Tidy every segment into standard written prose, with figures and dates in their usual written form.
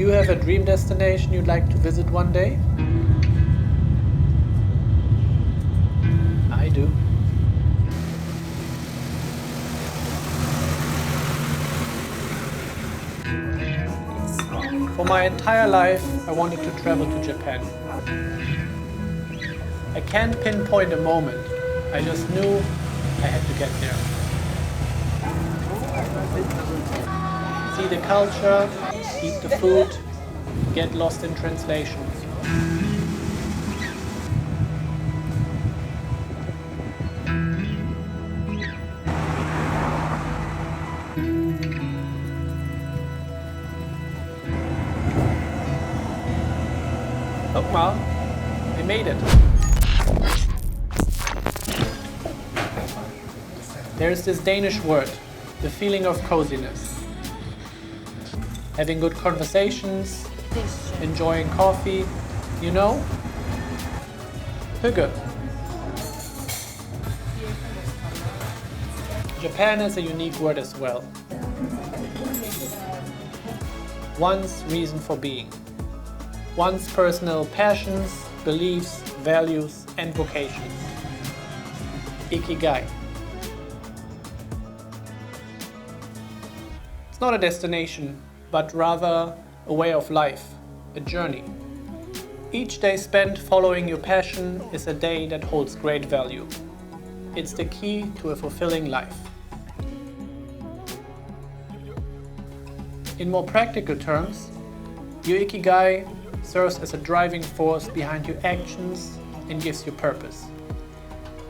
you have a dream destination you'd like to visit one day? I do. For my entire life, I wanted to travel to Japan. I can't pinpoint a moment. I just knew I had to get there. See the culture, eat the food, get lost in translation. Look, Mom, I made it. There's this Danish word, the feeling of coziness. Having good conversations, enjoying coffee, you know? Hygge. Japan is a unique word as well. One's reason for being. One's personal passions, beliefs, values, and vocations. Ikigai. It's not a destination, but rather a way of life, a journey. Each day spent following your passion is a day that holds great value. It's the key to a fulfilling life. In more practical terms, your Ikigai serves as a driving force behind your actions and gives you purpose.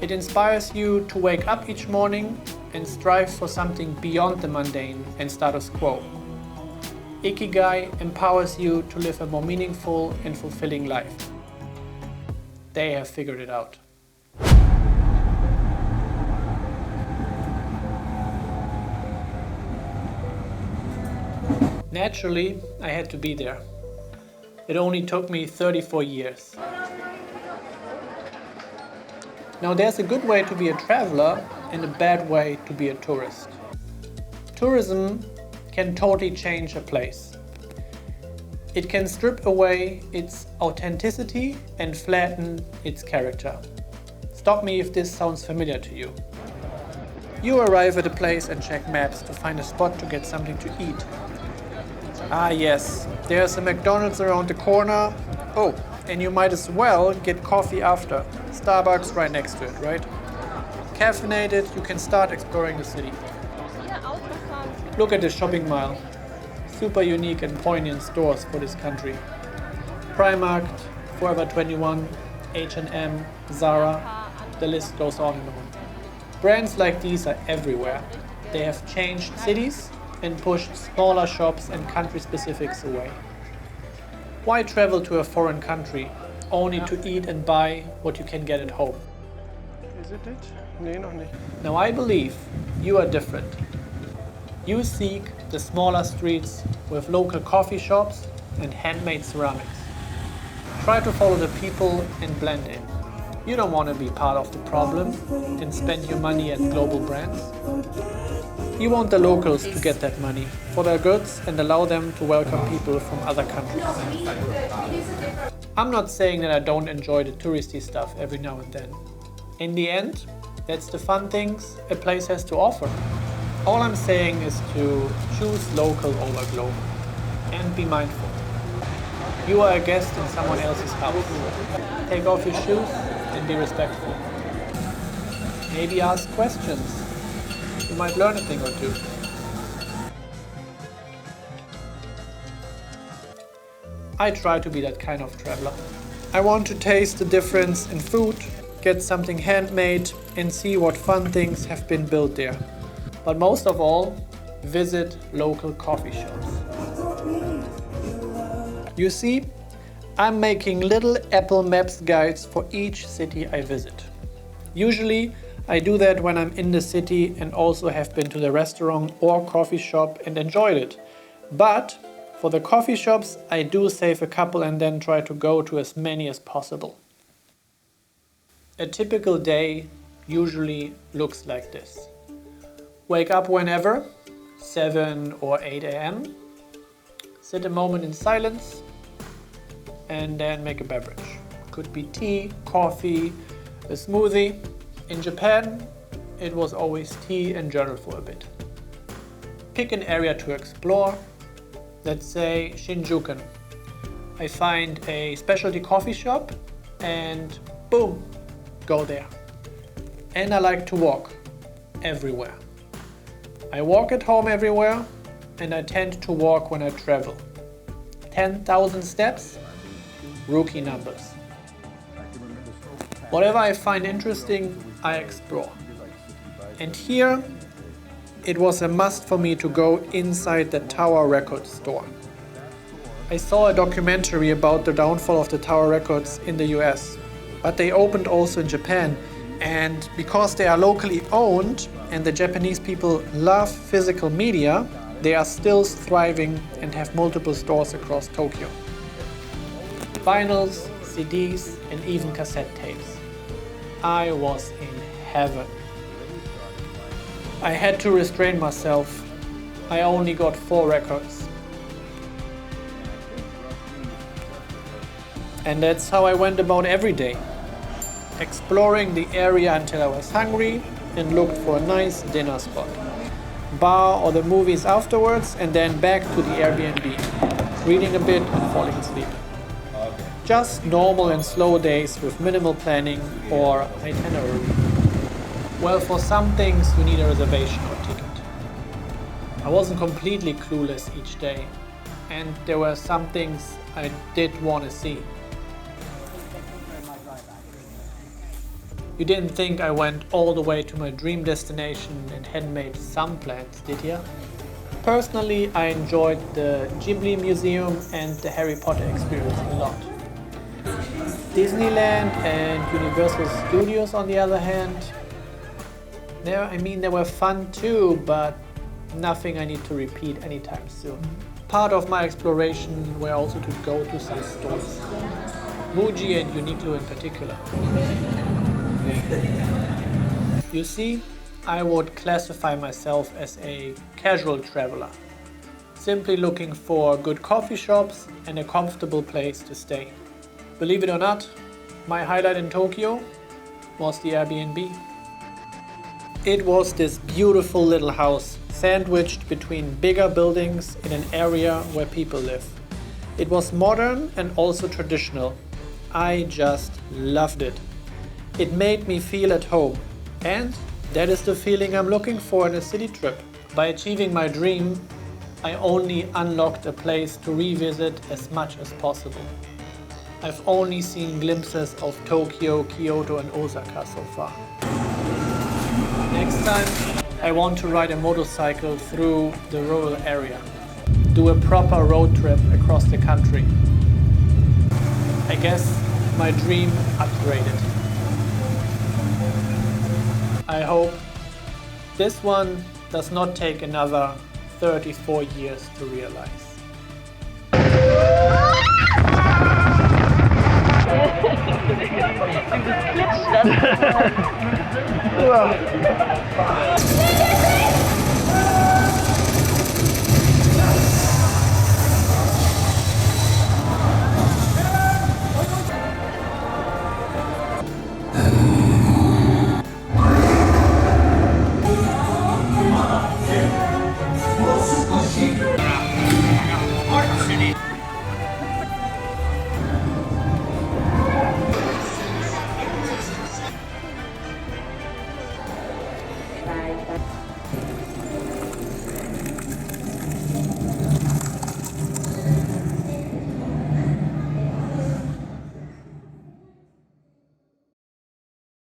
It inspires you to wake up each morning and strive for something beyond the mundane and status quo. Ikigai empowers you to live a more meaningful and fulfilling life. They have figured it out. Naturally, I had to be there. It only took me 34 years. Now there's a good way to be a traveler and a bad way to be a tourist. Tourism can totally change a place. It can strip away its authenticity and flatten its character. Stop me if this sounds familiar to you. You arrive at a place and check maps to find a spot to get something to eat. Ah yes, there's a McDonald's around the corner. Oh, and you might as well get coffee after. Starbucks right next to it, right? Caffeinated, you can start exploring the city. Look at the shopping mall. Super unique and poignant stores for this country. Primark, Forever 21, H&M, Zara, the list goes on and on. Brands like these are everywhere. They have changed cities and pushed smaller shops and country specifics away. Why travel to a foreign country only to eat and buy what you can get at home? Is it it? Nee, noch nicht. Now I believe you are different. You seek the smaller streets with local coffee shops and handmade ceramics. Try to follow the people and blend in. You don't want to be part of the problem and spend your money at global brands. You want the locals to get that money for their goods and allow them to welcome people from other countries. I'm not saying that I don't enjoy the touristy stuff every now and then. In the end, that's the fun things a place has to offer. All I'm saying is to choose local over global and be mindful. You are a guest in someone else's house. Take off your shoes and be respectful. Maybe ask questions. You might learn a thing or two. I try to be that kind of traveler. I want to taste the difference in food, get something handmade, and see what fun things have been built there. But most of all, visit local coffee shops. You see, I'm making little Apple Maps guides for each city I visit. Usually, I do that when I'm in the city and also have been to the restaurant or coffee shop and enjoyed it. But for the coffee shops, I do save a couple and then try to go to as many as possible. A typical day usually looks like this. Wake up whenever, 7 or 8 a.m. sit a moment in silence, and then make a beverage. Could be tea, coffee, a smoothie. In Japan, it was always tea and journal for a bit. Pick an area to explore, let's say Shinjuku. I find a specialty coffee shop and boom, go there. And I like to walk everywhere. I walk at home everywhere, and I tend to walk when I travel. 10,000 steps, rookie numbers. Whatever I find interesting, I explore. And here, it was a must for me to go inside the Tower Records store. I saw a documentary about the downfall of the Tower Records in the US, but they opened also in Japan, and because they are locally owned and the Japanese people love physical media, they are still thriving and have multiple stores across Tokyo. Vinyls, CDs, and even cassette tapes. I was in heaven. I had to restrain myself. I only got 4 records. And that's how I went about every day. Exploring the area until I was hungry and looked for a nice dinner spot. Bar or the movies afterwards, and then back to the Airbnb, reading a bit and falling asleep. Just normal and slow days with minimal planning or itinerary. Well, for some things you need a reservation or ticket. I wasn't completely clueless each day, and there were some things I did want to see. You didn't think I went all the way to my dream destination and hadn't made some plans, did ya? Personally, I enjoyed the Ghibli Museum and the Harry Potter experience a lot. Disneyland and Universal Studios, on the other hand, they were fun too, but nothing I need to repeat anytime soon. Part of my exploration were also to go to some stores, Muji and Uniqlo in particular. You see, I would classify myself as a casual traveler, simply looking for good coffee shops and a comfortable place to stay. Believe it or not, my highlight in Tokyo was the Airbnb. It was this beautiful little house sandwiched between bigger buildings in an area where people live. It was modern and also traditional. I just loved it. It made me feel at home, and that is the feeling I'm looking for in a city trip. By achieving my dream, I only unlocked a place to revisit as much as possible. I've only seen glimpses of Tokyo, Kyoto and Osaka so far. Next time, I want to ride a motorcycle through the rural area. Do a proper road trip across the country. I guess my dream upgraded. I hope this one does not take another 34 years to realize. Du bist glitschend.